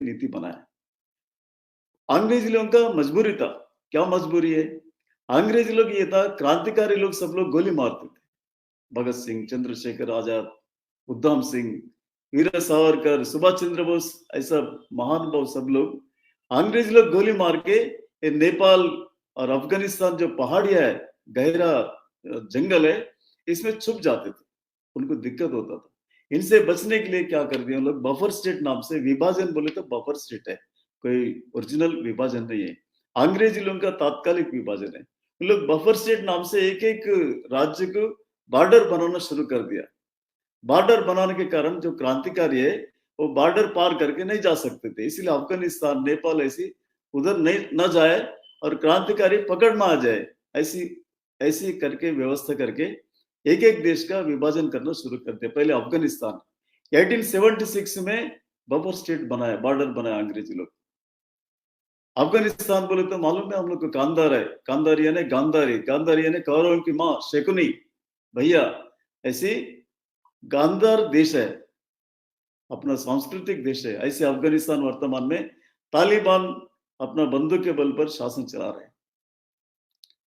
नीति बनाया। अंग्रेजी लोगों का मजबूरी था। क्या मजबूरी है? अंग्रेजी लोग ये था, क्रांतिकारी लोग सब लोग गोली मारते थे। भगत सिंह, चंद्रशेखर आजाद, उधम सिंह, वीर सावरकर, सुभाष चंद्र बोस, ऐसा महानुभाव सब लोग, अंग्रेज लोग गोली मार के ये नेपाल और अफगानिस्तान जो पहाड़ियां है, गहरा जंगल है, इसमें छुप जाते थे। उनको दिक्कत होता था। इनसे बचने के लिए क्या कर दिया लोग, बफर स्टेट नाम से, विभाजन बोले तो बफर स्टेट है, कोई ओरिजिनल विभाजन नहीं है। अंग्रेजी लोगों का तात्कालिक विभाजन है। उन लोग बफर स्टेट नाम से एक एक राज्य को बॉर्डर बनाना शुरू कर दिया। बॉर्डर बनाने के कारण जो क्रांतिकारी है वो बॉर्डर पार करके नहीं जा सकते थे, इसलिए अफगानिस्तान, नेपाल ऐसी उधर नहीं न जाए और क्रांतिकारी पकड़ में आ जाए, ऐसी ऐसी करके व्यवस्था करके एक एक देश का विभाजन करना शुरू कर दिया। पहले अफगानिस्तान 1876 में बफर स्टेट बनाया, बॉर्डर बनाया अंग्रेजी लोग। अफगानिस्तान बोले तो मालूम है हम लोग को, कांदार है, कांदार यानी गांधारी, गांधारी यानी कौरवों की माँ शकुनी, भैया, ऐसी गांधार देश है, अपना सांस्कृतिक देश है। ऐसे अफगानिस्तान वर्तमान में तालिबान अपना बंदूक के बल पर शासन चला रहे हैं।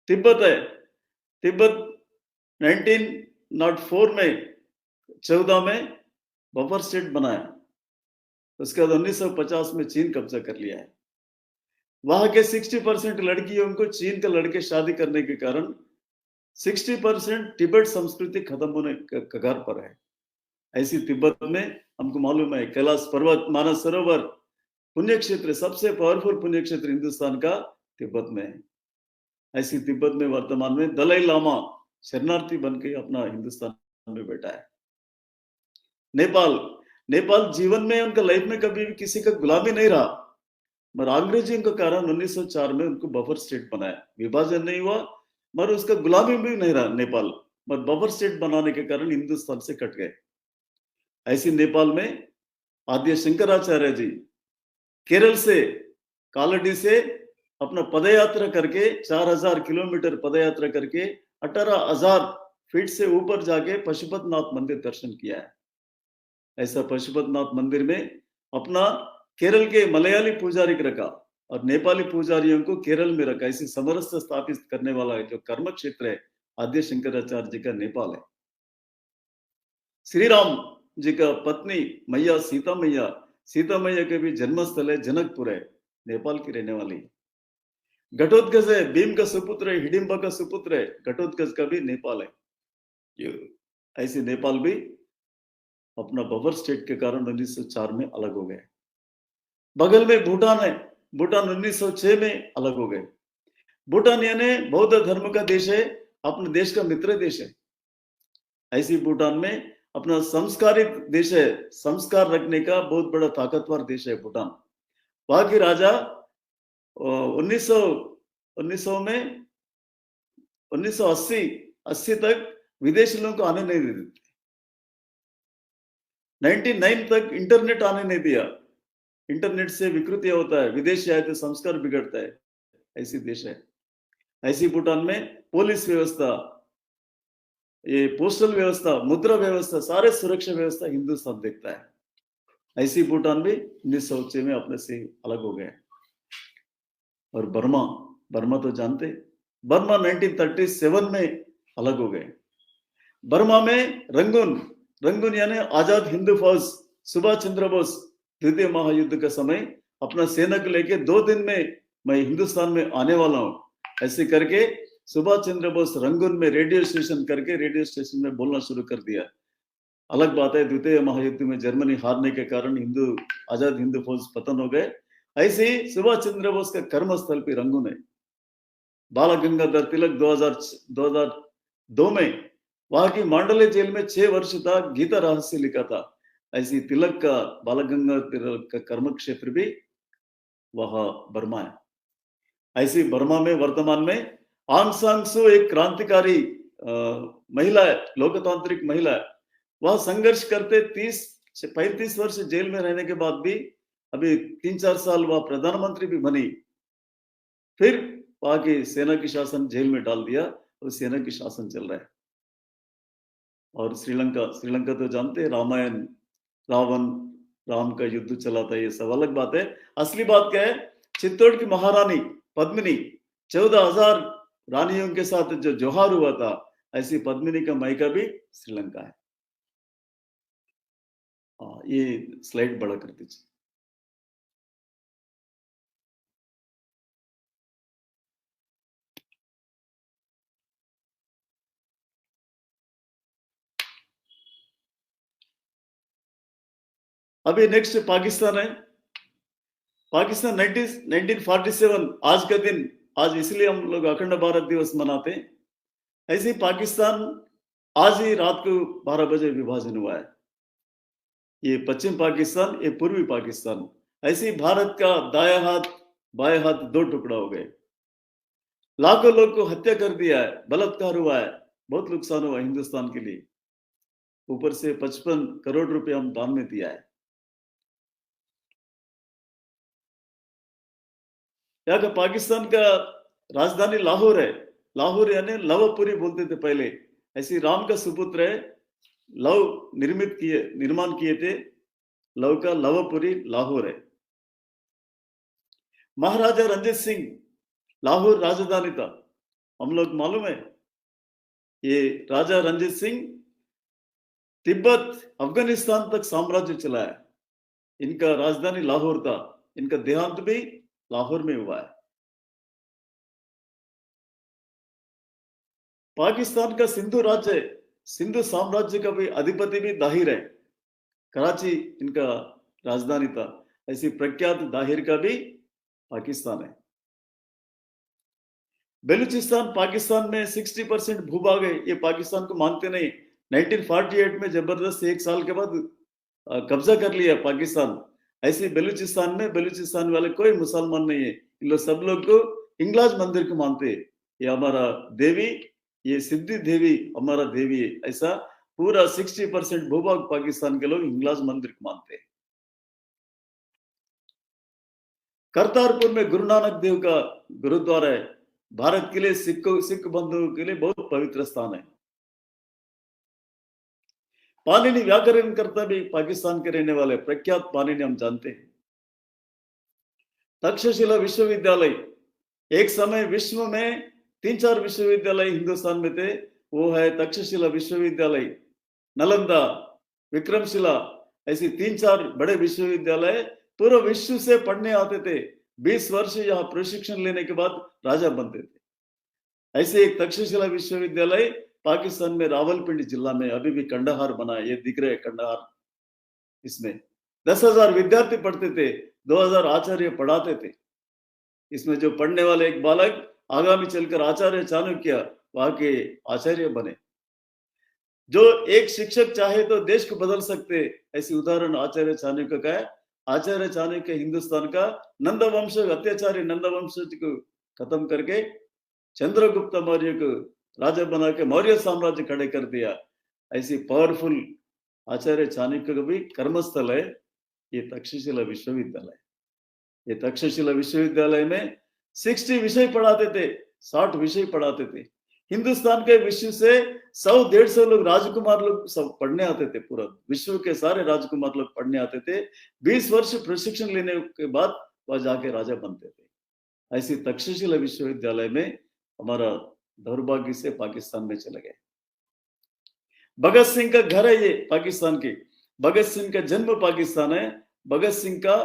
तिब्बत है, तिब्बत 1904 में 14 में बफर स्टेट बनाया, उसके बाद 1950 में चीन कब्जा कर लिया है। वहां के 60% लड़कियों को चीन का लड़के शादी करने के कारण 60% तिब्बत संस्कृति खत्म होने कगार पर है। ऐसी तिब्बत में हमको मालूम है कैलाश पर्वत, मानस सरोवर, पुण्य क्षेत्र, सबसे पावरफुल पुण्य क्षेत्र हिंदुस्तान का तिब्बत में है। ऐसी तिब्बत में वर्तमान में दलाई लामा शरणार्थी बन के अपना हिंदुस्तान में बैठा है। नेपाल, नेपाल जीवन में उनका लाइफ में कभी भी किसी का गुलामी नहीं रहा, मगर अंग्रेजियों के कारण 1904 में उनको बफर स्टेट बनाया। विभाजन नहीं हुआ मगर उसका गुलामी भी नहीं रहा नेपाल, मगर बफर स्टेट बनाने के कारण हिंदुस्तान से कट गए। ऐसी नेपाल में आद्य शंकराचार्य जी केरल से, कालडी से अपना पदयात्रा करके 4000 किलोमीटर पदयात्रा करके 18,000 फीट से ऊपर जाके पशुपतिनाथ मंदिर दर्शन किया है। ऐसा पशुपतिनाथ मंदिर में अपना केरल के मलयाली पुजारी को रखा और नेपाली पुजारियों को केरल में रखा। ऐसी समरसता स्थापित करने वाला जो कर्म क्षेत्र है आद्य शंकराचार्य जी का नेपाल है। श्री राम जी का पत्नी मैया सीता मैया, सीता मैया के भी जन्मस्थल है जनकपुर है, नेपाल की रहने वाली। घटोत्कच है, भीम का सुपुत्र है, हिडिंबा का सुपुत्र है, घटोत्कच का भी नेपाल है। ऐसे नेपाल भी अपना बफर स्टेट के कारण 1904 में अलग हो गए। बगल में भूटान है, भूटान 1906 में अलग हो गए। भूटान यानी बौद्ध धर्म का देश है, अपने देश का मित्र देश है। ऐसी भूटान में अपना संस्कारित देश है, संस्कार रखने का बहुत बड़ा ताकतवर देश है भूटान। वहां के राजा 1900 में 1980 तक विदेशी लोगों को आने नहीं देते। 99 तक इंटरनेट आने नहीं दिया। इंटरनेट से विकृति होता है, विदेशी आए तो संस्कार बिगड़ता है। ऐसी देश है। ऐसी भूटान में पुलिस व्यवस्था, ये पोस्टल व्यवस्था, मुद्रा व्यवस्था, सारे सुरक्षा व्यवस्था हिंदुस्तान देखता है। ऐसी भूटान भी 1906 में अपने से अलग हो गए। और बर्मा, बर्मा तो जानते, बर्मा 1937 में अलग हो गए। बर्मा में रंगून, रंगून यानी आजाद हिंद फौज, सुभाष चंद्र बोस द्वितीय महायुद्ध का समय अपना सेना को लेके 2 दिन में मैं हिंदुस्तान में आने वाला हूं, ऐसे करके सुभाष चंद्र बोस रंगून में रेडियो स्टेशन करके रेडियो स्टेशन में बोलना शुरू कर दिया। अलग बात है द्वितीय महायुद्ध में जर्मनी हारने के कारण आजाद हिंद फौज पतन हो गए। ऐसे ही सुभाष चंद्र बोस का कर्मस्थल पे रंगून है। बाल गंगाधर तिलक 2002 में वहां की मांडले जेल में 6 वर्ष तक गीता रहस्य लिखा था। ऐसी तिलक का, बाल गंगाधर तिलक का कर्म क्षेत्र भी वहां बर्मा है। ऐसी बर्मा में वर्तमान में आंग सान सू एक क्रांतिकारी महिला है, लोकतांत्रिक महिला है। वह संघर्ष करते 30 से 35 वर्ष जेल में रहने के बाद भी अभी 3-4 साल वह प्रधानमंत्री भी बनी। फिर वहां की सेना की शासन जेल में डाल दिया और सेना की शासन चल रहा है। और श्रीलंका, श्रीलंका तो जानते हैं, रामायण, रावण, राम का युद्ध चला था, ये सब अलग बात है। असली बात क्या है, चित्तौड़ की महारानी पद्मिनी 14,000 रानियों के साथ जो जोहार हुआ था, ऐसी पद्मिनी का मायका भी श्रीलंका है। ये स्लाइड बड़ा कर दीजिए। अभी नेक्स्ट पाकिस्तान है। पाकिस्तान 1947 आज का दिन, आज इसलिए हम लोग अखंड भारत दिवस मनाते हैं। ऐसे ही पाकिस्तान आज ही रात को 12 बजे विभाजन हुआ है। ये पश्चिम पाकिस्तान, ये पूर्वी पाकिस्तान। ऐसे ही भारत का दाया हाथ बाएं हाथ दो टुकड़ा हो गए। लाखों लोग को हत्या कर दिया है, बलात्कार हुआ है, बहुत नुकसान हुआ हिंदुस्तान के लिए। ऊपर से 55 करोड़ रुपए हम दान में दिया है। यहाँ का पाकिस्तान का राजधानी लाहौर है। लाहौर यानी लवपुरी बोलते थे पहले। ऐसे राम का सुपुत्र है, लव निर्माण किए थे। लव का लवपुरी लाहौर है। महाराजा रंजीत सिंह लाहौर राजधानी था, हम लोग मालूम है। ये राजा रंजीत सिंह तिब्बत अफगानिस्तान तक साम्राज्य चलाया। इनका राजधानी लाहौर था। इनका देहांत भी लाहौर में हुआ है। पाकिस्तान का सिंधु राज्य, सिंधु साम्राज्य का भी अधिपति भी दाहिर है। कराची इनका राजधानी था। ऐसी प्रख्यात दाहिर का भी पाकिस्तान है। बलूचिस्तान पाकिस्तान में 60% भूभाग है। ये पाकिस्तान को मानते नहीं। 1948 में जबरदस्त 1 साल के बाद कब्जा कर लिया पाकिस्तान। ऐसे बलूचिस्तान में बलूचिस्तान वाले कोई मुसलमान नहीं है। इन लोग सब लोग को हिंगलाज मंदिर को मानते हैं। ये हमारा देवी, ये सिद्धि देवी हमारा देवी है। ऐसा पूरा 60% भूभाग पाकिस्तान के लोग हिंगलाज मंदिर को मानते हैं। करतारपुर में गुरु नानक देव का गुरुद्वारा है। भारत के लिए सिख बंधुओं के लिए बहुत पवित्र स्थान है। पाणिनि व्याकरण करता भी पाकिस्तान के रहने वाले प्रख्यात पाणिनि हम जानते हैं। तक्षशिला विश्वविद्यालय, एक समय विश्व में 3-4 विश्वविद्यालय हिंदुस्तान में थे। वो है तक्षशिला विश्वविद्यालय, नालंदा, विक्रमशिला, ऐसे 3-4 बड़े विश्वविद्यालय पूरे विश्व से पढ़ने आते थे। 20 वर्ष यहाँ प्रशिक्षण लेने के बाद राजा बनते थे। ऐसे एक तक्षशिला विश्वविद्यालय पाकिस्तान में रावलपिंडी जिला में अभी भी कंडहार बना है। ये दिख रहे हैं कंडहार। इसमें 10,000 विद्यार्थी पढ़ते थे, 2,000 आचार्य पढ़ाते थे। इसमें जो पढ़ने वाले एक बालक आगामी चलकर आचार्य चाणक्य वहां के आचार्य बने। जो एक शिक्षक चाहे तो देश को बदल सकते, ऐसी उदाहरण आचार्य चाणक्य का है। आचार्य चाणक्य हिंदुस्तान का नंदवंश, अत्याचारी नंदवंश को खत्म करके चंद्रगुप्त मौर्य को राजा बना के मौर्य साम्राज्य खड़े कर दिया। ऐसी पावरफुल आचार्य चाणक्य का भी कर्मस्थल है ये तक्षशिला विश्वविद्यालय। ये तक्षशिला विश्वविद्यालय में 60 विषय पढ़ाते थे, 60 विषय पढ़ाते थे। हिंदुस्तान के विश्व से 100-150 लोग राजकुमार लोग सब पढ़ने आते थे। पूरा विश्व के सारे राजकुमार लोग पढ़ने आते थे। 20 वर्ष प्रशिक्षण लेने के बाद वह जाके राजा बनते थे। ऐसी तक्षशिला विश्वविद्यालय में हमारा दौर्भाग्य से पाकिस्तान में चले गए। भगत सिंह का घर है ये पाकिस्तान की। भगत सिंह का जन्म पाकिस्तान है। भगत सिंह का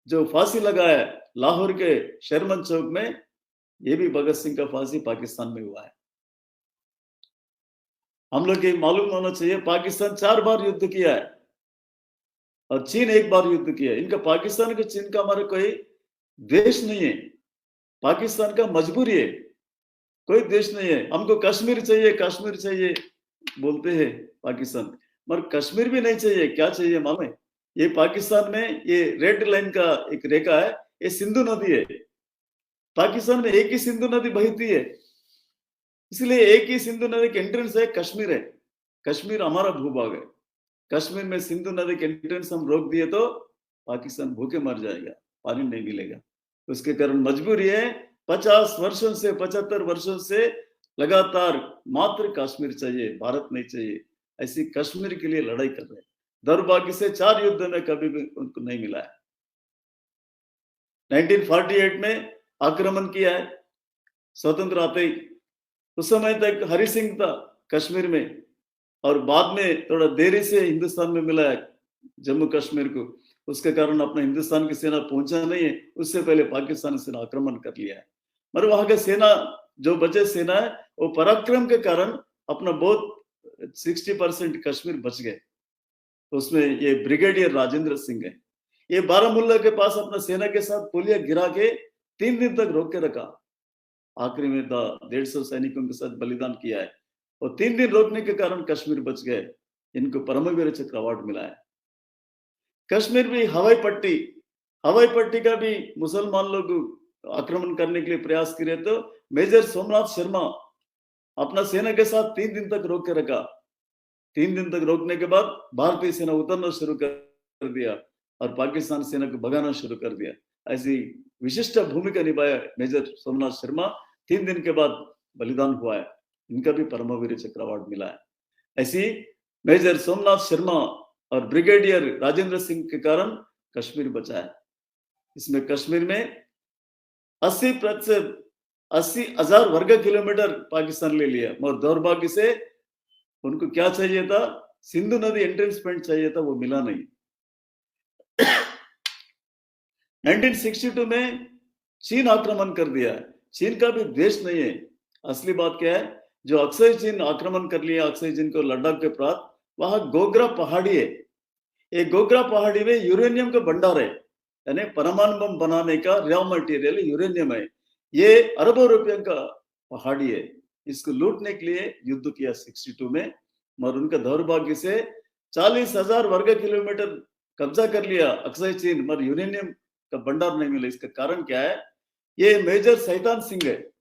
जो फांसी लगाया लाहौर के शरमन चौक में, ये भी भगत सिंह का फांसी पाकिस्तान में हुआ है। हम लोग ये मालूम होना चाहिए, पाकिस्तान 4 बार युद्ध किया है और चीन 1 बार युद्ध किया है। इनका पाकिस्तान का चीन का हमारा कोई द्वेष नहीं है। पाकिस्तान का मजबूरी है, कोई देश नहीं है। हमको कश्मीर चाहिए, कश्मीर चाहिए बोलते हैं पाकिस्तान, मगर कश्मीर भी नहीं चाहिए। क्या चाहिए मालूम है? ये पाकिस्तान में ये रेड लाइन का एक रेखा है, ये सिंधु नदी है। पाकिस्तान में एक ही सिंधु नदी बहती है, इसलिए एक ही सिंधु नदी के एंट्रेंस है कश्मीर है। कश्मीर हमारा भूभाग है। कश्मीर में सिंधु नदी के एंट्रेंस हम रोक दिए तो पाकिस्तान भूखे मर जाएगा, पानी नहीं मिलेगा। उसके कारण मजबूरी है। 50 वर्षों से 75 वर्षों से लगातार मात्र कश्मीर चाहिए, भारत नहीं चाहिए। ऐसी कश्मीर के लिए लड़ाई कर रहे हैं। दौर्भाग्य से 4 युद्ध में कभी भी उनको नहीं मिला है। 1948 में आक्रमण किया है, स्वतंत्र आते ही। उस समय तक हरि सिंह था कश्मीर में, और बाद में थोड़ा देरी से हिंदुस्तान में मिला है जम्मू कश्मीर को। उसके कारण अपना हिंदुस्तान की सेना पहुंचा नहीं है, उससे पहले पाकिस्तानी सेना आक्रमण कर लिया है। मगर वहां का सेना, जो बचे सेना है, वो पराक्रम के कारण अपना बहुत 60% कश्मीर बच गए। उसमें ये ब्रिगेडियर राजेंद्र सिंह है। ये बारामुल्ला के पास अपना सेना के साथ पुलिया गिरा के 3 दिन तक रोक के रखा। आखिरी में 150 सैनिकों के साथ बलिदान किया है, और 3 दिन रोकने के कारण कश्मीर बच गए। इनको परमवीर चक्र अवार्ड मिला है। कश्मीर भी हवाई पट्टी का भी मुसलमान लोग आक्रमण करने के लिए प्रयास किए, तो मेजर सोमनाथ शर्मा अपना सेना के साथ 3 दिन तक रोक के रखा। 3 दिन तक रोकने के बाद भारतीय सेना उतरना शुरू कर दिया और पाकिस्तान सेना को भगाना शुरू कर दिया। ऐसी विशिष्ट भूमिका निभाया मेजर सोमनाथ शर्मा। 3 दिन के बाद बलिदान हुआ है, इनका भी परमवीर चक्र अवार्ड मिला है। ऐसी मेजर सोमनाथ शर्मा और ब्रिगेडियर राजेंद्र सिंह के कारण कश्मीर बचा है। इसमें कश्मीर में 80,000 वर्ग किलोमीटर पाकिस्तान ले लिया, मगर दौर्भाग्य से उनको क्या चाहिए था, सिंधु नदी एंट्रेंस पॉइंट चाहिए था, वो मिला नहीं। 1962 में चीन आक्रमण कर दिया है। चीन का भी देश नहीं है। असली बात क्या है, जो अक्सर चीन आक्रमण कर लिया, अक्सर चीन को लद्दाख के प्रांत, वहां गोग्रा पहाड़ी है। ये गोग्रा पहाड़ी में यूरेनियम का भंडार है, यानी परमाणु बम बनाने का रॉ मटेरियल यूरेनियम है। ये अरबों रुपयों का पहाड़ी है। इसको लूटने के लिए युद्ध किया 62 में, मगर उनका दौर्भाग्य से 40,000 वर्ग किलोमीटर कब्जा कर लिया अक्सर चीन, मगर यूरेनियम का भंडार नहीं मिला। इसका कारण क्या है, ये मेजर शैतान सिंह है।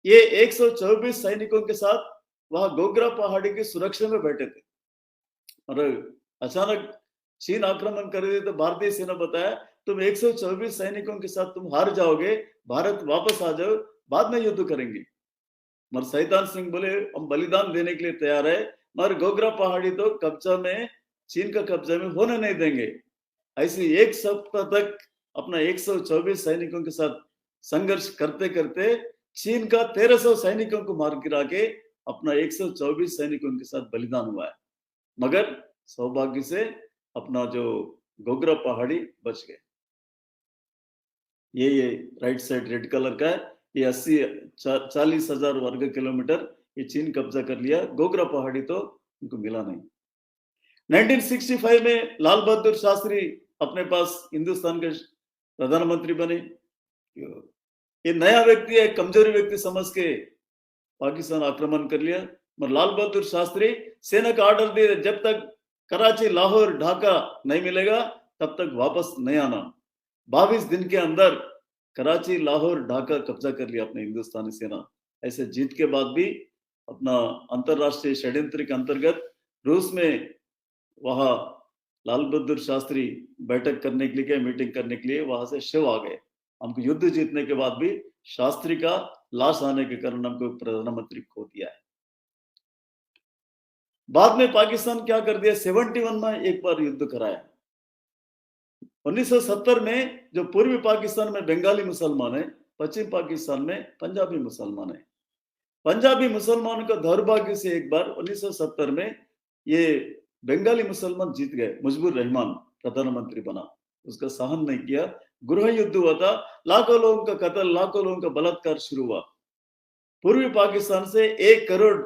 ये 124 सैनिकों के साथ वहां गोग्रा पहाड़ी की सुरक्षा में बैठे थे, और अचानक चीन आक्रमण कर रहे, तो भारतीय सेना बताया तुम 124 सैनिकों के साथ तुम हार जाओगे, भारत वापस आ जाओ, बाद में युद्ध करेंगे। मगर शैतान सिंह बोले हम बलिदान देने के लिए तैयार है, मगर गोग्रा पहाड़ी तो कब्जा में, चीन का कब्जा में होने नहीं देंगे। ऐसे 1 सप्ताह तक अपना 124 सैनिकों के साथ संघर्ष करते करते चीन का 1300 सैनिकों को मार गिरा के अपना 124 सैनिकों के साथ बलिदान हुआ है। मगर सौभाग्य से अपना जो गोग्रा पहाड़ी बच गए। ये राइट साइड रेड कलर का है, ये 40,000 वर्ग किलोमीटर ये चीन कब्जा कर लिया। गोग्रा पहाड़ी तो उनको मिला नहीं। 1965 में लाल बहादुर शास्त्री अपने पास हिंदुस्तान के प्रधानमंत्री बने। ये नया व्यक्ति है, कमजोरी व्यक्ति समझ के पाकिस्तान आक्रमण कर लिया। मगर लाल बहादुर शास्त्री सेना का ऑर्डर दिए, जब तक कराची, लाहौर, ढाका नहीं मिलेगा तब तक वापस नहीं आना। 22 दिन के अंदर कराची, लाहौर, ढाका कब्जा कर लिया अपने हिंदुस्तानी सेना। ऐसे जीत के बाद भी अपना अंतरराष्ट्रीय षड्यंत्र के अंतर्गत रूस में वहां लाल बहादुर शास्त्री बैठक करने के लिए गए, मीटिंग करने के लिए, वहां से शिव आ गए। हमको युद्ध जीतने के बाद भी शास्त्री का लाश आने के कारण हमको प्रधानमंत्री खो दिया है। बाद में पाकिस्तान क्या कर दिया, 71 में एक बार युद्ध कराया। 1970 में जो पूर्वी पाकिस्तान में बंगाली मुसलमान है, पश्चिम पाकिस्तान में पंजाबी मुसलमान है। पंजाबी मुसलमानों का दौर्भाग्य से एक बार 1970 में ये बंगाली मुसलमान जीत गए। मुजीबुर रहमान प्रधानमंत्री बना, उसका सहन नहीं किया, गृह युद्ध हुआ था, लाखों लोगों का कत्ल, लाखों लोगों का बलात्कार शुरू हुआ। पूर्वी पाकिस्तान से 1 करोड़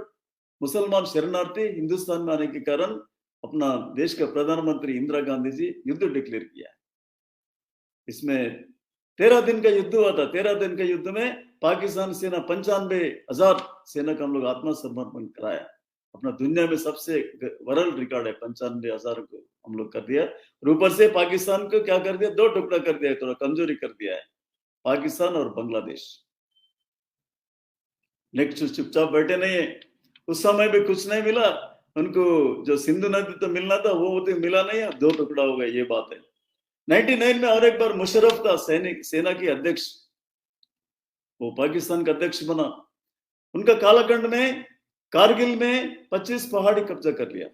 मुसलमान शरणार्थी हिंदुस्तान में आने के कारण अपना देश का प्रधानमंत्री इंदिरा गांधी जी युद्ध डिक्लेयर किया। इसमें 13 दिन का युद्ध हुआ था। 13 दिन के युद्ध में पाकिस्तान सेना 95,000 सेना का हम लोग आत्मसमर्पण कराया। अपना दुनिया में सबसे वर्ल्ड रिकॉर्ड है, 95,000 को हम लोग कर दिया। और ऊपर से पाकिस्तान को क्या कर दिया, 2 टुकड़ा कर दिया, थोड़ा कमजोरी कर दिया है, पाकिस्तान और बांग्लादेश। नेक्स्ट चुपचाप बैठे नहीं है। उस समय भी कुछ नहीं मिला उनको, जो सिंधु नदी तो मिलना था वो तो मिला नहीं है, 2 टुकड़ा हो गए, ये बात है। 99 में और एक बार मुशर्रफ था सैनिक सेना की अध्यक्ष, वो पाकिस्तान का अध्यक्ष बना। उनका कालाखंड में कारगिल में 25 पहाड़ी कब्जा कर लिया।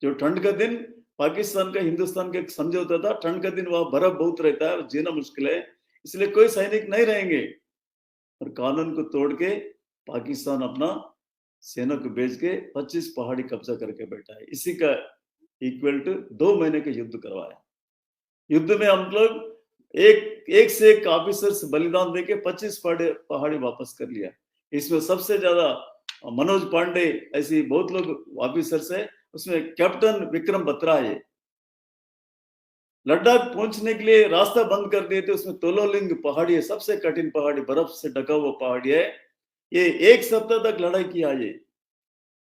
जो ठंड का दिन पाकिस्तान का हिंदुस्तान का एक समझौता था, ठंड का दिन वहां बर्फ बहुत रहता है और जीना मुश्किल है, इसलिए कोई सैनिक नहीं रहेंगे। और कानून को तोड़ के पाकिस्तान अपना सेना को भेज के 25 पहाड़ी कब्जा करके बैठा है। इसी का इक्वल टू 2 महीने का युद्ध करवाया। युद्ध में हम लोग एक से एक ऑफिसर्स बलिदान देके 25 पहाड़ी वापस कर लिया। इसमें सबसे ज्यादा मनोज पांडे ऐसी बहुत लोग ऑफिसर्स है, उसमें कैप्टन विक्रम बत्रा है। लद्दाख पहुंचने के लिए रास्ता बंद कर दिए थे, उसमें तोलोलिंग पहाड़ी है, सबसे कठिन पहाड़ी, बर्फ से ढका हुआ पहाड़ी है। ये 1 सप्ताह तक लड़ाई किया। ये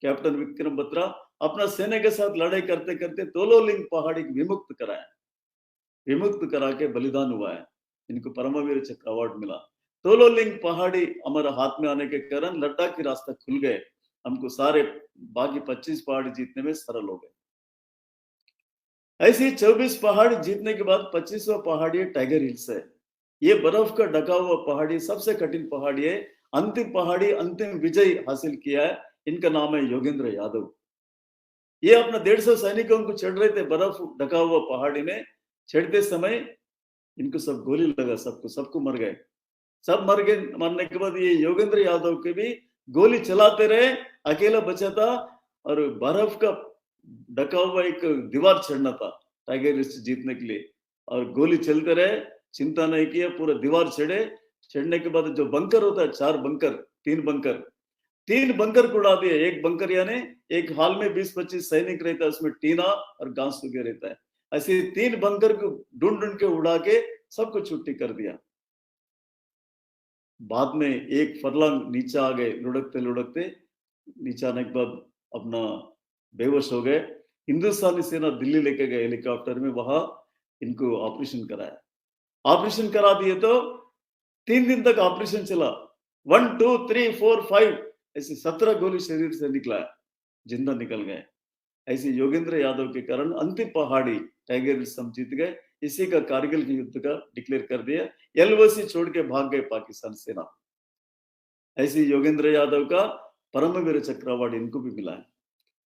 कैप्टन विक्रम बत्रा अपना सेना के साथ लड़ाई करते करते तोलोलिंग पहाड़ी को विमुक्त कराया, विमुक्त करा के बलिदान हुआ है। इनको परमवीर चक्र अवार्ड मिला। तोलोलिंग पहाड़ी हमारे हाथ में आने के कारण लद्दाख की रास्ता खुल गए, हमको सारे बाकी 25 पहाड़ी जीतने में सरल हो गए। ऐसी 24 पहाड़ी जीतने के बाद 25वां पहाड़ी टाइगर हिल्स है। ये बर्फ का ढका हुआ पहाड़ी सबसे कठिन पहाड़ी है। अंतिम पहाड़ी अंतिम विजय हासिल किया है, इनका नाम है योगेंद्र यादव। ये अपना 150 सैनिकों को चढ़ रहे थे बर्फ ढका हुआ पहाड़ी में, चढ़ते समय इनको सब गोली लगा, सबको मर गए। सब मर गए, मरने के बाद ये योगेंद्र यादव के भी गोली चलाते रहे, अकेला बचा था और बर्फ का ढका हुआ एक दीवार चढ़ना था टाइगर हिल्स जीतने के लिए, और गोली चलते रहे, चिंता नहीं किया, पूरा दीवार चढ़ने के बाद जो बंकर होता है, 4 बंकर, 3 बंकर को उड़ा दिए। एक बंकर यानी एक हाल में 20-25 सैनिक रहता है, उसमें टीना और घास सूखे रहता है। ऐसे 3 बंकर को ढूंढ के उड़ा के सबको छुट्टी कर दिया। बाद में एक फरलांग नीचे आ गए, लुढ़कते लुढ़कते नीचे आने के बाद अपना बेहोश हो गए। हिंदुस्तानी सेना दिल्ली लेके गए हेलीकॉप्टर में, वहां इनको ऑपरेशन कराया। ऑपरेशन करा दिए तो 3 दिन तक ऑपरेशन चला। 1 2 3 4 5 ऐसे 17 गोली शरीर से निकला, जिंदा निकल गए। ऐसे योगेंद्र यादव के कारण अंतिम पहाड़ी टाइगर हिल्स हम जीत गए। इसी का कारगिल के युद्ध का डिक्लेयर कर दिया। एलओसी छोड़ के भाग गए पाकिस्तान सेना। ऐसे योगेंद्र यादव का परमवीर चक्र अवार्ड इनको भी मिला है।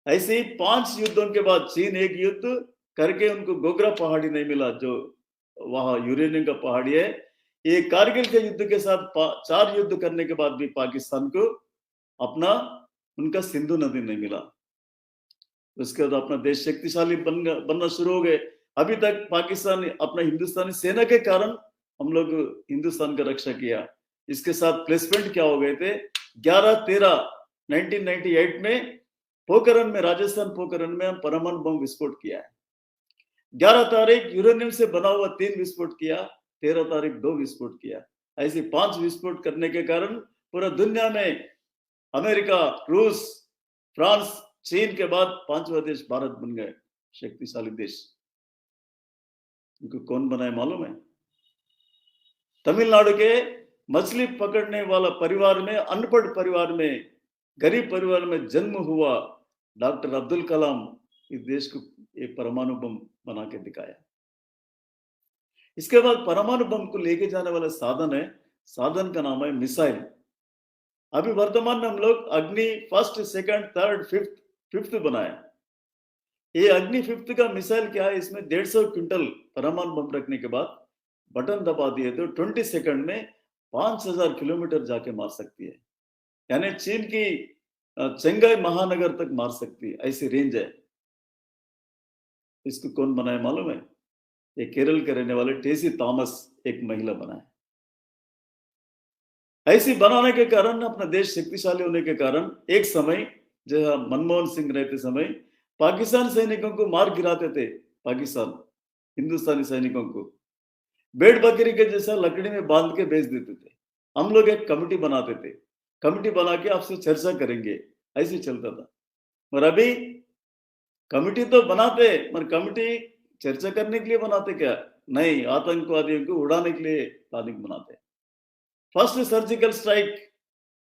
ऐसे ही 5 युद्धों के बाद चीन एक युद्ध करके उनको गोगरा पहाड़ी नहीं मिला, जो वहां यूरेनियम का पहाड़ी है। ये कारगिल के युद्ध के साथ 4 युद्ध करने के बाद भी पाकिस्तान को अपना उनका सिंधु नदी नहीं मिला। उसके बाद अपना देश शक्तिशाली बनना शुरू हो गए। अभी तक पाकिस्तान अपना हिंदुस्तानी सेना के कारण हम लोग हिंदुस्तान का रक्षा किया। इसके साथ प्लेसमेंट क्या हो गए थे, 11/13/1998 में पोखरण में, राजस्थान पोखरण में हम परमाणु बम विस्फोट किया है। 11 तारीख यूरेनियम से बना हुआ 3 विस्फोट किया, 13 तारीख 2 विस्फोट किया। ऐसे 5 विस्फोट करने के कारण पूरा दुनिया में अमेरिका, रूस, फ्रांस, चीन के बाद 5वां देश भारत बन गए, शक्तिशाली देश। इनको कौन बनाए मालूम है? तमिलनाडु के मछली पकड़ने वाला परिवार में, अनपढ़ परिवार में, गरीब परिवार में जन्म हुआ डॉक्टर अब्दुल कलाम इस देश को एक परमाणु बम बना के दिखाया। इसके बाद परमाणु बम को लेके जाने वाला साधन है, साधन का नाम है मिसाइल। अभी वर्तमान में हम लोग अग्नि 1st, 2nd, 3rd, 5th बनाया। ये अग्नि 5th का मिसाइल क्या है, इसमें 150 क्विंटल परमाणु बम रखने के बाद बटन दबा दिए तो 20 सेकंड में 5000 किलोमीटर जाके मार सकती है, यानी चीन की चेंगाई महानगर तक मार सकती है, ऐसी रेंज है। इसको कौन बनाया मालूम है? ये केरल के रहने वाले टेसी थॉमस एक महिला बनाए। ऐसी बनाने के कारण, अपना देश शक्तिशाली होने के कारण, एक समय जो मनमोहन सिंह रहते समय पाकिस्तान सैनिकों को मार गिराते थे। पाकिस्तान हिंदुस्तानी सैनिकों को भेड़ बकरी के जैसा लकड़ी में बांध के बेच देते थे। हम लोग एक कमेटी बनाते थे, कमेटी बना के आपसे चर्चा करेंगे, ऐसे चलता था। और अभी कमेटी तो बनाते, मगर कमेटी चर्चा करने के लिए बनाते क्या? नहीं, आतंकवादियों को उड़ाने के लिए प्लानिंग बनाते। फर्स्ट सर्जिकल स्ट्राइक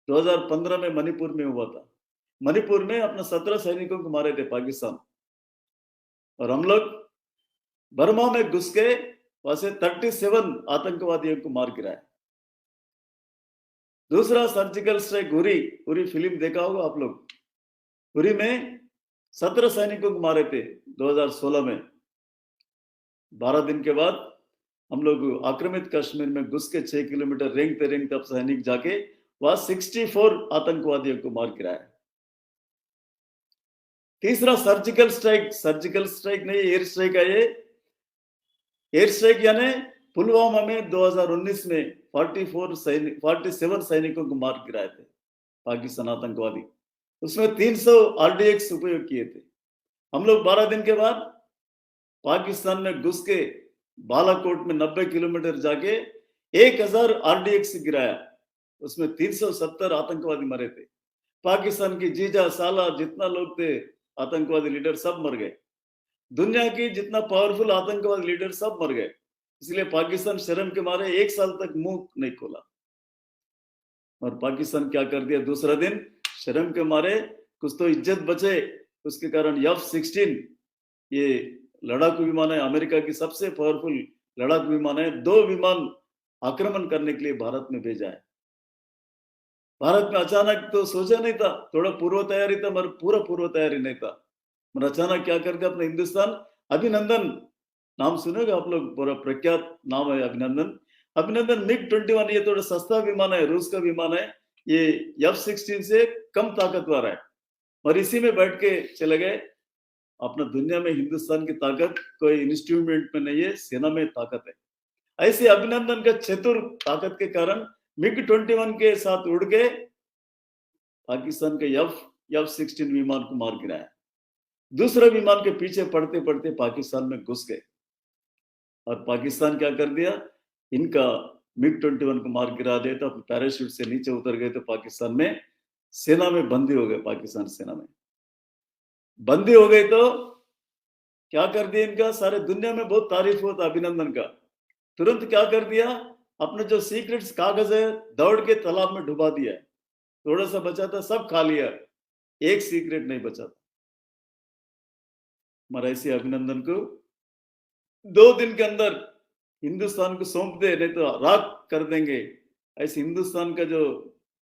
2015 में मणिपुर में हुआ था। मणिपुर में अपना 17 सैनिकों को मारे थे पाकिस्तान, और हम लोग बर्मा में घुस के वहां से 37 आतंकवादियों को मार गिराया। दूसरा सर्जिकल स्ट्राइक उरी फिल्म देखा होगा आप लोग। उरी में 17 सैनिकों को मारे थे 2016 में। 12 दिन के बाद हम लोग आक्रमित कश्मीर में घुस के 6 किलोमीटर रेंगते अब सैनिक जाके वहां 64 आतंकवादियों को मार गिराया। तीसरा सर्जिकल स्ट्राइक नहीं, एयर स्ट्राइक है ये। एयर स्ट्राइक यानी पुलवामा में 2019 में 47 सैनिकों को मार गिराए थे पाकिस्तान आतंकवादी। उसमें 300 आरडीएक्स उपयोग किए थे। हम लोग 12 दिन के बाद पाकिस्तान में घुस के बालाकोट में 90 किलोमीटर जाके 1000 आरडीएक्स गिराया। उसमें 370 आतंकवादी मरे थे। पाकिस्तान की जीजा साला जितना लोग थे आतंकवादी लीडर सब मर गए। दुनिया की जितना पावरफुल आतंकवादी लीडर सब मर गए। इसलिए पाकिस्तान शर्म के मारे 1 साल तक मुंह नहीं खोला। और पाकिस्तान क्या कर दिया दूसरा दिन, शर्म के मारे कुछ तो इज्जत बचे, उसके कारण F-16 ये लड़ाकू विमान है, अमेरिका की सबसे पावरफुल लड़ाकू विमान है। 2 विमान आक्रमण करने के लिए भारत में भेजा है। भारत में अचानक तो सोचा नहीं था, थोड़ा पूर्व तैयारी था मगर पूरा पूर्व तैयारी नहीं था। मगर अचानक क्या करके अपने हिंदुस्तान अभिनंदन, नाम सुनेगा आप लोग, पूरा प्रख्यात नाम है अभिनंदन MiG-21। ये थोड़ा सस्ता विमान है, रूस का विमान है। ये F-16 से कम ताकतवर है और इसी में बैठ के चले गए। अपना दुनिया में हिंदुस्तान की ताकत कोई इंस्ट्रूमेंट में नहीं है, सेना में ताकत है। ऐसे अभिनंदन का चतुर ताकत के कारण MiG-21 के साथ उड़ के पाकिस्तान के F-16 विमान को मार गिराया। दूसरे विमान के पीछे पड़ते पड़ते पाकिस्तान में घुस गए और पाकिस्तान क्या कर दिया, इनका MiG-21 को मार गिरा दिया। तो पैराशूट से नीचे उतर गए तो पाकिस्तान में सेना में बंदी हो गए। पाकिस्तान सेना में बंदी हो गए तो क्या कर दिया इनका, सारे दुनिया में बहुत तारीफ होता अभिनंदन का। तुरंत क्या कर दिया, अपने जो सीक्रेट्स कागज है दौड़ के तालाब में डुबा दिया। थोड़ा सा बचा था सब खा लिया, एक सीक्रेट नहीं बचा था। मगर ऐसे अभिनंदन को 2 दिन के अंदर हिंदुस्तान को सौंप दे, नहीं तो राख कर देंगे। ऐसे हिंदुस्तान का जो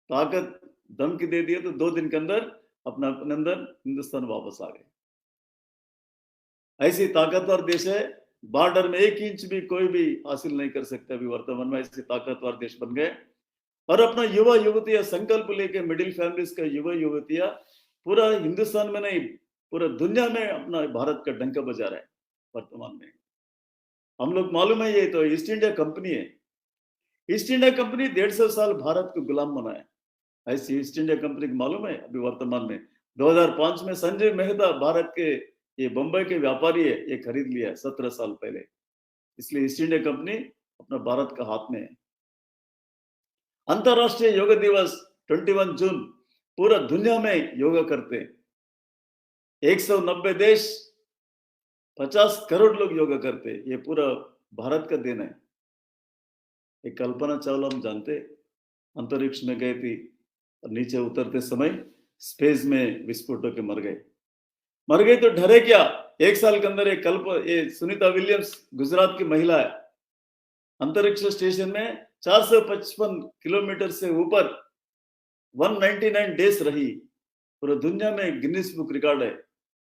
ताकत धमकी दे दिया तो 2 दिन के अंदर अपना अभिनंदन हिंदुस्तान वापस आ गए। ऐसी ताकतवर देश है, बॉर्डर में 1 इंच भी कोई भी हासिल नहीं कर सकता। अभी वर्तमान में ऐसे ताकतवर देश बन गए और अपना युवा युवतियां संकल्प लेके, मिडिल फैमिलीज का युवा युवतियां पूरा हिंदुस्तान में नहीं पूरा दुनिया में अपना भारत का डंका बजा रहा है। वर्तमान में हम लोग मालूम है, ये तो ईस्ट इंडिया कंपनी है। ईस्ट इंडिया कंपनी 150 साल भारत को गुलाम बनाया। ऐसी ईस्ट इंडिया कंपनी को मालूम है अभी वर्तमान में 2005 में संजय मेहता भारत के ये बंबई के व्यापारी है, ये खरीद लिया है 17 साल पहले। इसलिए ईस्ट इंडिया कंपनी अपना भारत का हाथ में है। अंतरराष्ट्रीय योग दिवस 21 जून पूरा दुनिया में योगा करते हैं। 190 देश 50 करोड़ लोग योगा करते हैं। ये पूरा भारत का दिन है। एक कल्पना चावला हम जानते, अंतरिक्ष में गई थी और नीचे उतरते समय स्पेस में विस्फोट होकर मर गए तो डरे क्या। 1 साल के अंदर ये सुनीता विलियम्स गुजरात की महिला है, अंतरिक्ष स्टेशन में 455 किलोमीटर से ऊपर 199 डेज रही। पूरी दुनिया में गिनीज बुक रिकॉर्ड है।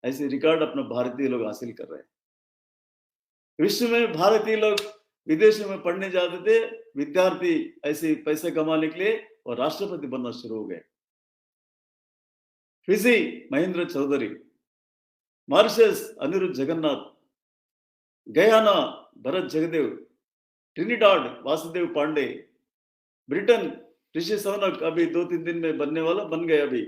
ऐसे रिकॉर्ड अपना भारतीय लोग हासिल कर रहे हैं। विश्व में भारतीय लोग विदेशों में पढ़ने जाते थे, विद्यार्थी ऐसे पैसे कमाने के लिए और राष्ट्रपति बनना शुरू हो गए। Fiji Mahendra Chaudhry, Mauritius Anerood Jugnauth, Guyana Bharrat Jagdeo, Trinidad Vasudev Pandey, Britain Rishi Sunak अभी 2-3 दिन में बन गए। अभी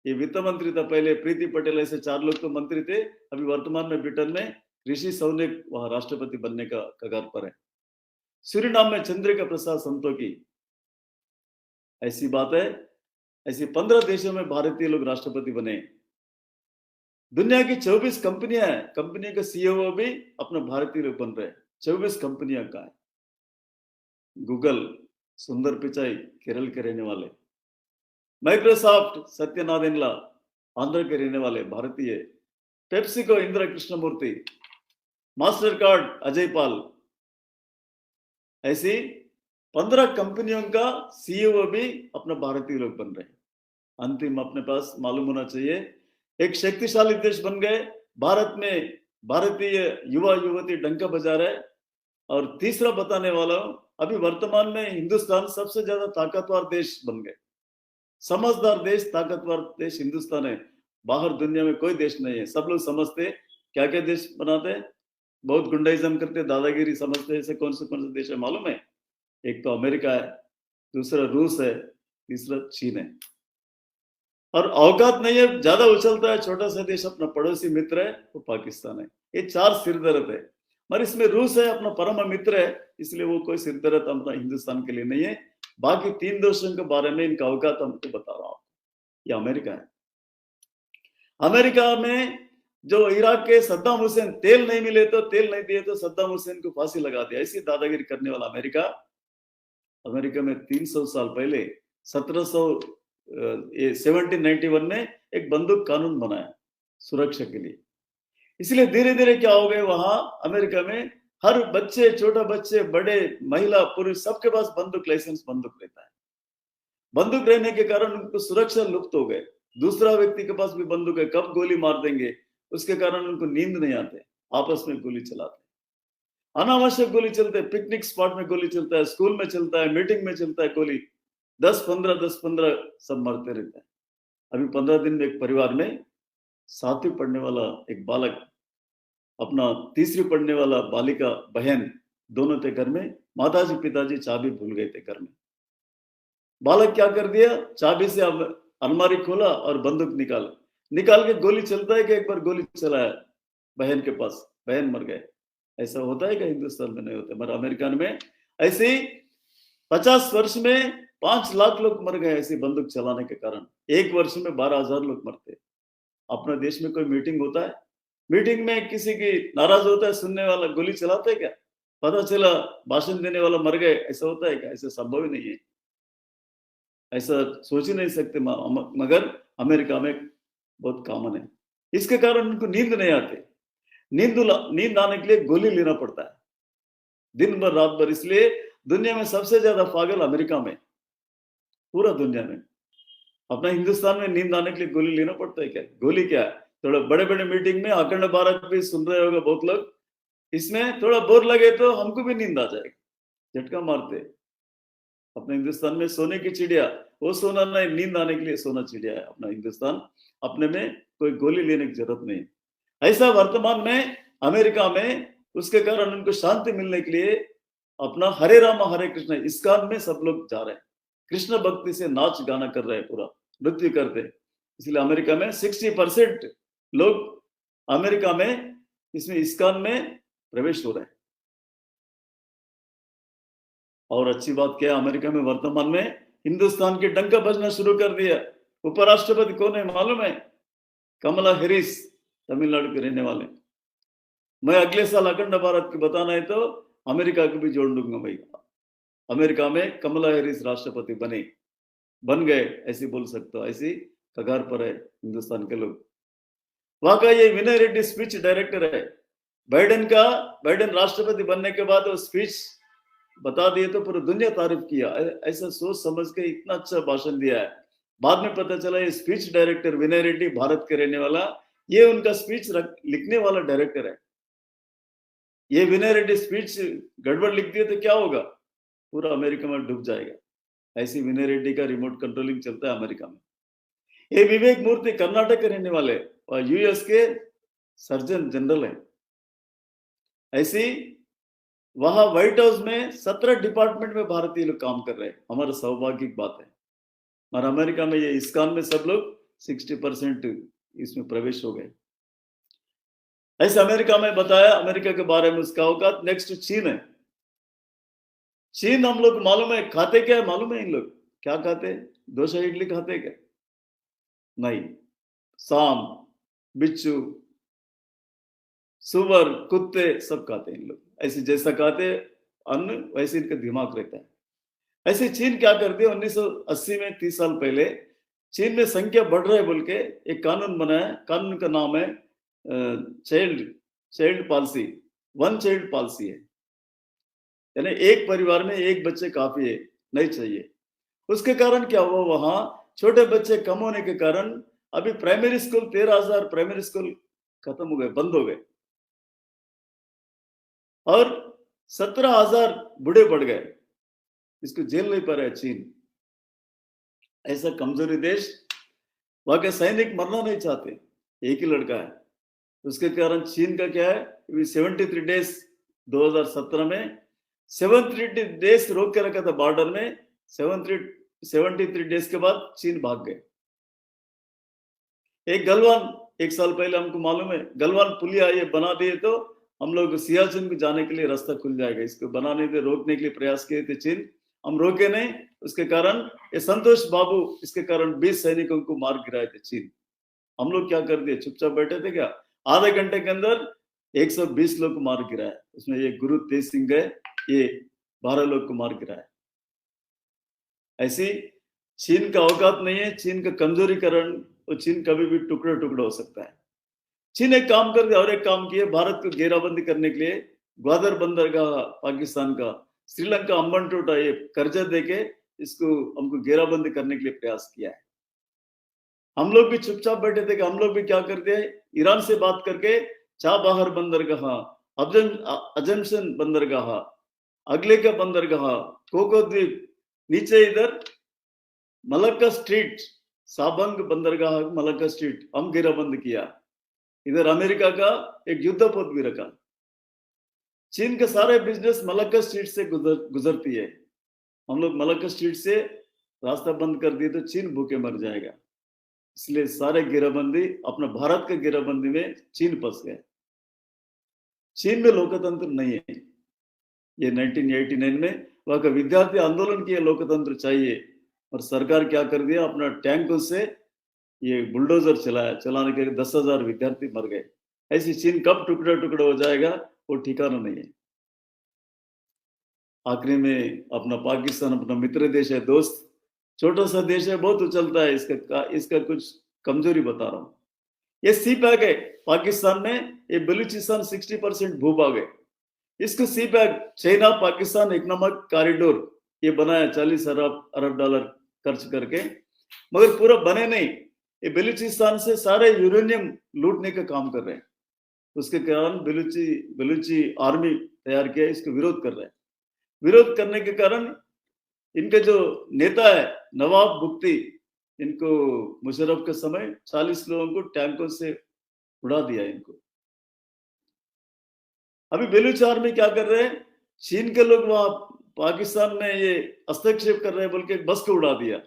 ये वित्त मंत्री था, पहले प्रीति पटेल, ऐसे 4 लोग तो मंत्री थे। अभी वर्तमान में ब्रिटेन में ऋषि सौनक वहां राष्ट्रपति बनने का कगार पर है। सूरीनाम में चंद्रिका प्रसाद संतोखी। ऐसी बात है, ऐसी 15 देशों में भारतीय लोग राष्ट्रपति बने। दुनिया की 24 कंपनियां हैं, कंपनी का सीईओ भी अपना भारतीय लोग बन रहे हैं। 24 कंपनियां का है। गूगल सुंदर पिचाई केरल के रहने वाले, माइक्रोसॉफ्ट सत्य नादेला आंध्र के रहने वाले भारतीय, PepsiCo Indira Krishnamurthy, Mastercard Ajay Pal. ऐसी 15 कंपनियों का सीईओ भी अपना भारतीय लोग बन रहे हैं। अंतिम अपने पास मालूम होना चाहिए, एक शक्तिशाली देश बन गए। भारत में भारतीय युवा युवती डंका बजा रहे। और तीसरा बताने वाला हूं, अभी वर्तमान में हिंदुस्तान सबसे ज्यादा ताकतवर देश बन गए। समझदार देश, ताकतवर देश हिंदुस्तान है। बाहर दुनिया में कोई देश नहीं है। सब लोग समझते क्या क्या देश बनाते हैं, बहुत गुंडाइज्म करते, दादागिरी समझते हैं। ऐसे कौन से देश है मालूम है? एक तो अमेरिका है, दूसरा रूस है, तीसरा चीन है। और औकात नहीं है, ज्यादा उछलता है छोटा सा देश अपना पड़ोसी मित्र है, वो पाकिस्तान है। ये चार सिरदर्द है। और इसमें रूस है, अपना परम मित्र है, इसलिए वो कोई सिरदर्द अपना हिंदुस्तान के लिए नहीं है। बाकी तीन देशों के बारे में इनका औकात हमको बता रहा हूं। ये अमेरिका है। अमेरिका में जो इराक के सद्दाम हुसैन, तेल नहीं मिले तो, तेल नहीं दिए तो सद्दाम हुसैन को फांसी लगा दिया, ऐसी दादागिरी करने वाला अमेरिका। अमेरिका में 300 साल पहले 1791 में एक बंदूक कानून बनाया सुरक्षा के लिए। इसलिए धीरे धीरे क्या हो गए, वहां अमेरिका में हर बच्चे, छोटा बच्चे, बड़े, महिला, पुरुष, सबके पास बंदूक, लाइसेंस बंदूक रहता है। बंदूक रहने के कारण उनको सुरक्षा लुप्त हो गए। दूसरा व्यक्ति के पास भी बंदूक है, कब गोली मार देंगे, उसके कारण उनको नींद नहीं आते, आपस में गोली चलाते, अनावश्यक गोली चलते हैं। पिकनिक स्पॉट में गोली चलता है, स्कूल में चलता है, मीटिंग में चलता है गोली। 10-15 सब मरते रहते हैं। अभी 15 दिन में एक परिवार में 7वीं पढ़ने वाला एक बालक, अपना 3री पढ़ने वाला बालिका बहन, दोनों थे घर में। माताजी पिताजी चाबी भूल गए थे घर में। बालक क्या कर दिया, चाबी से अलमारी खोला और बंदूक निकाल के गोली चलता है कि एक बार गोली चलाया बहन के पास, बहन मर गए। ऐसा होता है क्या? हिंदुस्तान में नहीं होता, मगर अमेरिका में ऐसे ही 50 वर्ष में 5 लाख लोग मर गए ऐसी बंदूक चलाने के कारण। एक वर्ष में 12,000 लोग मरते। अपने देश में कोई मीटिंग होता है, मीटिंग में किसी की नाराज होता है, सुनने वाला गोली चलाता है क्या? पता चला भाषण देने वाला मर गए, ऐसा होता है क्या? ऐसा संभव ही नहीं है। ऐसा सोच ही नहीं सकते, मगर अमेरिका में बहुत कॉमन है। इसके कारण उनको नींद नहीं आती। नींद आने के लिए गोली लेना पड़ता है दिन भर रात भर। इसलिए दुनिया में सबसे ज्यादा पागल अमेरिका में, पूरा दुनिया में। अपना हिंदुस्तान में नींद आने के लिए गोली लेना पड़ता है क्या? गोली क्या है, थोड़ा बड़े बड़े मीटिंग में अखंड भारत भी सुन रहे होगा बहुत लोग, इसमें थोड़ा बोर लगे तो हमको भी नींद आ जाएगा, झटका मारते। अपने हिंदुस्तान में सोने की चिड़िया, वो सोना नहीं, नींद आने के लिए सोना चिड़िया है अपना हिंदुस्तान। अपने में कोई गोली लेने की जरूरत नहीं। ऐसा वर्तमान में अमेरिका में, उसके कारण उनको शांति मिलने के लिए अपना हरे राम हरे कृष्ण इस्कॉन में सब लोग जा रहे हैं, कृष्ण भक्ति से नाच गाना कर रहे हैं, पूरा नृत्य करते हैं। इसलिए अमेरिका में 60% लोग अमेरिका में इसमें इस्कॉन में प्रवेश हो रहे हैं। और अच्छी बात क्या है, अमेरिका में वर्तमान में हिंदुस्तान की डंका बजना शुरू कर दिया। उपराष्ट्रपति कौन है मालूम है? कमला हैरिस, तमिलनाडु के रहने वाले। मैं अगले साल अखंड भारत की बताना है तो अमेरिका को भी जोड़ दूंगा भाई। अमेरिका में कमला हैरिस राष्ट्रपति बन गए, ऐसे बोल सकते हो। ऐसी कगार पर है हिंदुस्तान के लोग। वहां का ये विनय रेड्डी स्पीच डायरेक्टर है। बाइडेन राष्ट्रपति बनने के बाद वो स्पीच बता दिए तो पूरी दुनिया तारीफ किया। ऐसा सोच समझ के इतना अच्छा भाषण दिया है। बाद में पता चला ये स्पीच डायरेक्टर विनय रेड्डी, भारत के रहने वाला, ये उनका स्पीच लिखने वाला डायरेक्टर है। ये विनय रेड्डी स्पीच गड़बड़ लिख दिए तो क्या होगा, पूरा अमेरिका में डूब जाएगा। ऐसी विनय रेड्डी का रिमोट कंट्रोलिंग चलता है अमेरिका में। ये विवेक मूर्ति कर्नाटक के रहने वाले और यूएस के सर्जन जनरल है। ऐसी वहां व्हाइट हाउस में 17 डिपार्टमेंट में भारतीय लोग काम कर रहे हैं। हमारा सौभाग्य की बात है। और अमेरिका में ये इस्कॉन में सब लोग 60% इसमें प्रवेश हो गए। ऐसे अमेरिका में बताया, अमेरिका के बारे में उसका औकात। नेक्स्ट चीन है। चीन हम लोग मालूम है खाते क्या है, मालूम है इन लोग क्या खाते हैं? डोसा इडली खाते हैं क्या? नहीं, सांप, बिच्छू, सुअर, कुत्ते सब खाते हैं इन लोग। ऐसे जैसा खाते अन्न वैसे इनका दिमाग रहता है। ऐसे चीन क्या कर दिया, 1980 में 30 साल पहले चीन में संख्या बढ़ रहा है बोल के एक कानून बनाया। कानून का नाम है child policy, one child policy है। यानी एक परिवार में एक बच्चे काफी है, नहीं चाहिए। उसके कारण क्या हुआ, वहां छोटे बच्चे कम होने के कारण अभी प्राइमरी स्कूल 13,000 प्राइमरी स्कूल खत्म हो गए, बंद हो गए, और 17,000 बूढ़े पड़ गए। इसको झेल नहीं पा रहा है चीन। ऐसा कमजोरी देश, वहां के सैनिक मरना नहीं चाहते, एक ही लड़का है। उसके कारण चीन का क्या है, 73 डेज 2017 में 73 डेज रोक के रखा था बॉर्डर में। 73 डेज के बाद चीन भाग गए। एक गलवान, एक साल पहले हमको मालूम है, गलवान पुलिया ये बना दिए तो हम लोग सियाचिन को जाने के लिए रास्ता खुल जाएगा। इसको बनाने के रोकने के लिए प्रयास किए थे चीन, हम रोके नहीं। उसके कारण ये संतोष बाबू, इसके कारण 20 सैनिकों को मार गिराए थे चीन। हम लोग क्या कर दिए, चुपचाप बैठे थे क्या? आधे घंटे के अंदर 120 लोग को मार गिराया। उसमें ये गुरु तेज सिंह गए, ये 12 लोग को मार गिराया। ऐसी चीन का औकात नहीं है, चीन का कमजोरी कारण, और चीन कभी भी टुकड़ा टुकड़ा हो सकता है। चीन एक काम कर दिया और एक काम किए, भारत को घेराबंदी करने के लिए ग्वादर बंदरगाह पाकिस्तान का, श्रीलंका अम्बनटोटा ये कर्जा देके इसको हमको घेराबंदी करने के लिए प्रयास किया है। हम लोग भी चुपचाप बैठे थे कि हम लोग भी क्या करते हैं, ईरान से बात करके चाबहार बंदरगाह, अजमशन बंदरगाह, अगले का बंदरगाह, कोको द्वीप, नीचे इधर मलक्का स्ट्रीट, साबंग बंदरगाह मलक्का स्ट्रीट हम घेराबंद किया। इधर अमेरिका का एक युद्धपोत भी रखा। चीन के सारे बिजनेस मलक्का स्ट्रीट से गुजरती है। हम लोग मलक्का स्ट्रीट से रास्ता बंद कर दिए तो चीन भूखे मर जाएगा। इसलिए सारे घेराबंदी, अपना भारत के घेराबंदी में चीन फंस गए। चीन में लोकतंत्र नहीं है। ये 1989 में वहां का विद्यार्थी आंदोलन किया, लोकतंत्र चाहिए, और सरकार क्या कर दिया, अपना टैंकों से ये बुलडोजर चलाने के 10,000 विद्यार्थी मर गए। ऐसी चीन कब टुकड़ा टुकड़ा हो जाएगा वो ठिकाना नहीं है। आखिरी में अपना पाकिस्तान अपना मित्र देश है, दोस्त, छोटा सा देश है, बहुत उछलता है। इसका कुछ कमजोरी बता रहा हूँ। ये सी पैक है पाकिस्तान में, ये बलूचिस्तान 60% भूभाग है। इसको CPEC, China Pakistan economic corridor ये बनाया 40 अरब डॉलर खर्च करके, मगर पूरा बने नहीं। ये बलूचिस्तान से सारे यूरेनियम लूटने का काम कर रहे हैं। उसके कारण बलूची आर्मी तैयार किया, इसको विरोध कर रहे हैं। विरोध करने के कारण इनके जो नेता है नवाब बुख्ती, इनको मुशर्रफ के समय 40 लोगों को टैंकों से उड़ा दिया इनको। अभी बलूच आर्मी क्या कर रहे हैं, चीन के लोग वहां पाकिस्तान में ये हस्तक्षेप कर रहे हैं बोल के बस को उड़ा दिया।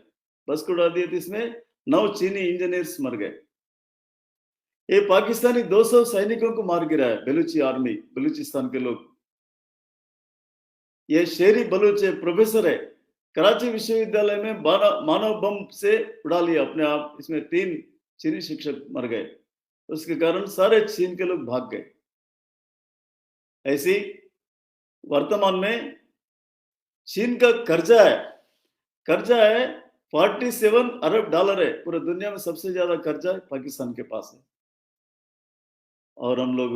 तो इसमें 9 चीनी इंजीनियर्स मर गए। ये पाकिस्तानी 200 सैनिकों को मार गिराया बलूची आर्मी, बलूचिस्तान के लोग। ये शेरी बलूच प्रोफेसर है, कराची विश्वविद्यालय में मानव बम से उड़ा लिया अपने आप। इसमें 3 चीनी शिक्षक मर गए। उसके कारण सारे चीन के लोग भाग गए। ऐसी वर्तमान में चीन का कर्जा है 47 अरब डॉलर है। पूरे दुनिया में सबसे ज्यादा कर्जा पाकिस्तान के पास है। और हम लोग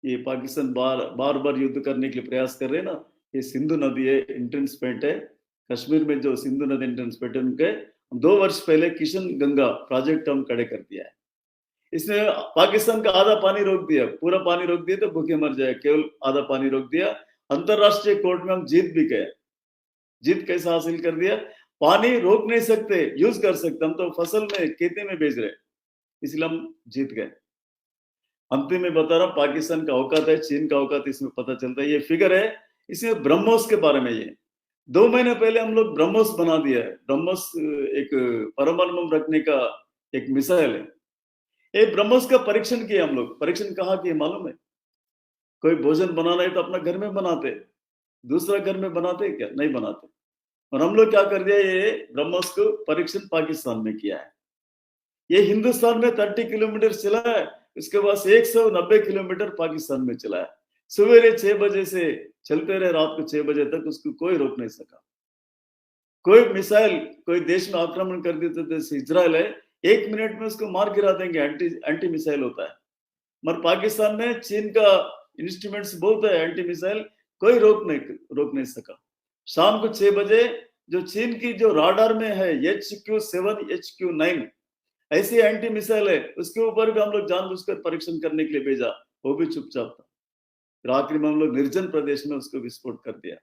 ये पाकिस्तान बार युद्ध करने के लिए प्रयास कर रहे हैं ना। ये सिंधु नदी है, एंट्रेंस पॉइंट है कश्मीर में, जो सिंधु नदी एंट्रेंस पॉइंट है, उनके 2 वर्ष पहले किशन गंगा प्रोजेक्ट हम खड़े कर दिया है। इसने पाकिस्तान का आधा पानी रोक दिया, पूरा पानी रोक दिया तो भूखे मर जाए, केवल आधा पानी रोक दिया। अंतरराष्ट्रीय कोर्ट में हम जीत भी गए। जीत कैसा हासिल कर दिया, पानी रोक नहीं सकते, यूज कर सकते, हम तो फसल में खेती में बेच रहे, इसलिए हम जीत गए। अंतिम में बता रहा हूं, पाकिस्तान का औकात है, चीन का औकात इसमें पता चलता है। ये फिगर है, इसमें ब्रह्मोस के बारे में। ये 2 महीने पहले हम लोग ब्रह्मोस बना दिया है। ब्रह्मोस एक परमाणु रखने का एक मिसाइल है। ये ब्रह्मोस का परीक्षण किया हम लोग। परीक्षण कहाँ किया मालूम है? कोई भोजन बनाना है तो अपना घर में बनाते, दूसरा घर में बनाते क्या? नहीं बनाते। और हम लोग क्या कर दिया, ये ब्रह्मोस को परीक्षण पाकिस्तान में किया है। ये हिंदुस्तान में 30 किलोमीटर चला है, उसके बाद 190 किलोमीटर पाकिस्तान में चला है। सवेरे 6 बजे से चलते रहे, रात को 6 बजे तक, उसको कोई रोक नहीं सका। कोई मिसाइल कोई देश में आक्रमण कर देते, जैसे इजराइल है, 1 मिनट में उसको मार गिरा देंगे, एंटी मिसाइल होता है। मगर पाकिस्तान में चीन का इंस्ट्रूमेंट्स बहुत है एंटी मिसाइल, कोई रोक नहीं सका। शाम को 6 बजे जो चीन की जो राडार में है HQ7 HQ9, ऐसी एंटी मिसाइल है, उसके ऊपर भी हम लोग जानबूझकर परीक्षण करने के लिए भेजा, वो भी चुपचाप था। फिर आखिर में हम लोग निर्जन प्रदेश में उसको विस्फोट कर दिया।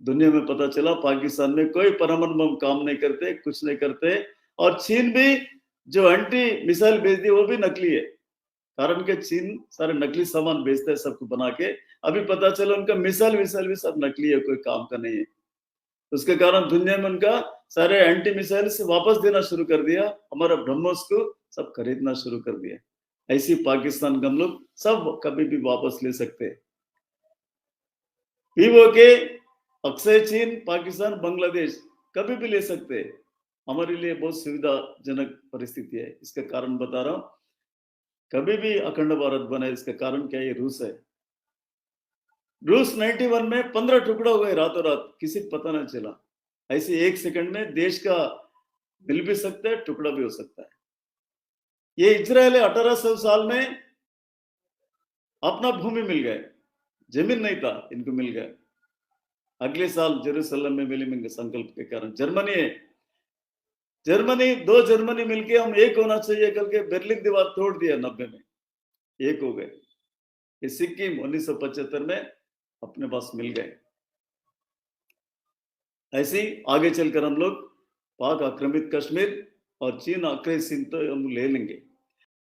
दुनिया में पता चला पाकिस्तान में कोई परमाणु बम काम नहीं करते, कुछ नहीं करते, और चीन भी जो एंटी मिसाइल भेज दी वो भी नकली है। कारण के चीन सारे नकली सामान बेचता है सबको बना के। अभी पता चला उनका मिसाइल भी सब नकली है, कोई काम का नहीं है। उसके कारण दुनिया में उनका सारे एंटी मिसाइल से वापस देना शुरू कर दिया, हमारा ब्रह्मोस को सब खरीदना शुरू कर दिया। ऐसी पाकिस्तान को हम लोग सब कभी भी वापस ले सकते हैं। पीओके अक्सर चीन, पाकिस्तान, बांग्लादेश कभी भी ले सकते हैं। हमारे लिए बहुत सुविधाजनक परिस्थिति है। इसका कारण बता रहा हूं, कभी भी अखंड भारत बना, इसका कारण क्या है? रूस है। रूस 91 में 15 टुकड़ा हो गए रातों रात, किसी को पता नहीं चला। ऐसे 1 सेकंड में देश का मिल भी सकता है, टुकड़ा भी हो सकता है। ये इजराइल 1800 साल में अपना भूमि मिल गए, जमीन नहीं था, इनको मिल गए। अगले साल जेरूसलम में मिलेंगे संकल्प के कारण। जर्मनी है, जर्मनी, 2 जर्मनी मिलके हम एक होना चाहिए करके बर्लिन दीवार तोड़ दिया 90 में, एक हो गए। ये सिक्किम 1975 में अपने पास मिल गए। ऐसे ही आगे चलकर हम लोग पाक आक्रामित कश्मीर और चीन आक्रामित सिंध तो हम ले लेंगे।